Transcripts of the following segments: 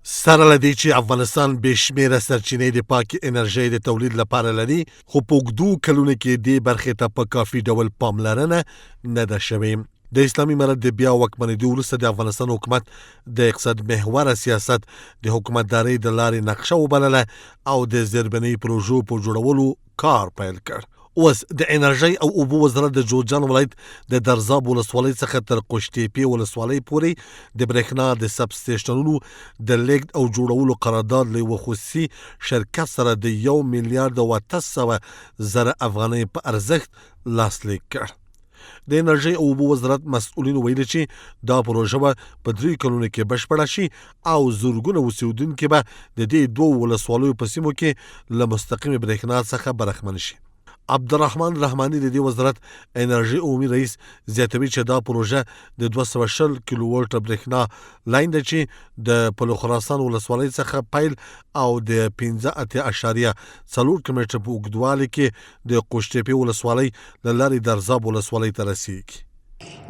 سره له دې چې افغانستان بې شمېره سرچینې د پاکې انرژۍ د تولید لپاره لري، خو په اوږدو کلونو کې دې برخې ته په کافي ډول پاملرنه نه ده شوې. د اسلامي امارت د بیا واکمنېدو وروسته د افغانستان حکومت د اقتصاد محوره سیاست د حکومتدارۍ د لارې نقشه وبلله او د زیربنايي پروژو په جوړولو کار پیل کړ. اوس د انرژۍ او اوبو وزارت د جوزجان ولایت د درزاب ولسوالۍ څخه تر قوشتېپې ولسوالۍ پورې د برېښنا د سب سټېشنونو د لیږد او جوړولو قرارداد له یوه خصوصي شرکت سره د 1 میلیارډ او 800 زره افغانۍ په ارزښت لاسلیک کړ. د انرژۍ او اوبو وزارت مسؤلینو ویلي چې دا پروژه به په 3 کلونو کې بشپړه شي او زرګونه اوسېدونکي به د دې 2 ولسوالیو په سیمو کې له مستقیمې برېښنا څخه برخمن شي. عبدالرحمن رحماني د دې وزارت انرژي عمومي رئیس زیاتوي چې دا پروژه د 220 کیلو ولټ برېښنا لاین ده چې د پلو خراسان ولسوالۍ څخه پیل او د 15.4 کیلومتره په اوږدوالي کې د قوشتېپې ولسوالۍ له لارې درزاب ولسوالۍ ته رسیږي.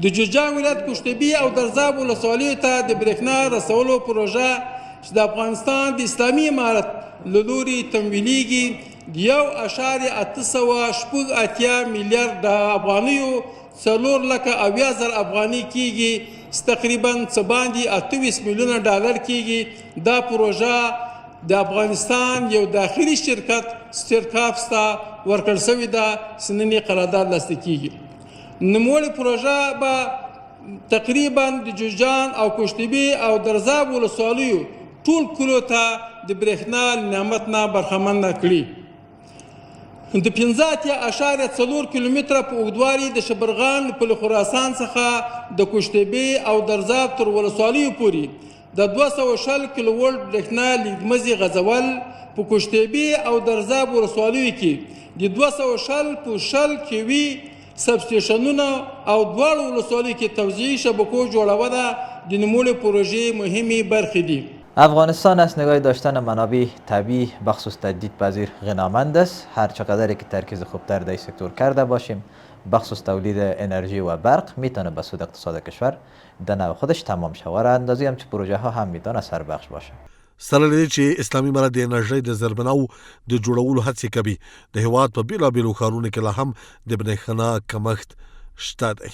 د جوزجان ولایت قوشتېپې او درزاب ولسوالیو ته د برېښنا رسولو پروژه چې د افغانستان د اسلامي امارت له لورې تمویلیږي د 1.880 میلیارډ افغانیو 4,80,000 افغانۍ کېږي، تقریبا څه باندې 28 میلیونه ډالر کېږي. دا پروژه د افغانستان یو داخلي شرکت سټرکافس ته ورکړل شوې ده چې نن یې قرارداد لاسلیک کېږي. نوموړې پروژه به تقریبا د جوزجان او قوشتېپې او درزاب ولسوالیو ټول کلو ته د برېښنا نعمت نه برخمنه کړي. د 15.4 کیلومتره په اوږدوالي د شبرغان په خراسان څخه د قوشتېپې او درزاب تر ولسوالیو پورې د 220 کیلو ولټ برېښنا لیږدمزي غځول په قوشتېپې او درزاب ولسوالیو کې د 220 کیوي سب سټېشنونه او دواړو ولسوالیو کې توزیعي شبکو جوړونه د نوموړې پروژې مهمې برخې دي. افغانستان از نگاه داشتن منابع طبیعی بخصوص تجدیدپذیر غنیمند است. هر چقدر که ترکیز خوبتر در این سکتور کرده باشیم بخصوص تولید انرژی و برق میتونه به سود اقتصاد کشور در نوع خودش تمام شود. اندازی هم چې پروژه ها هم میتونه سربخش باشه. سره له دې چې اسلامي امارت د انرژۍ د زیربناو د جوړولو هڅې کوي، د هېواد په بېلابېلو ښارونو کې لا هم د برېښنا کمښت شته دی.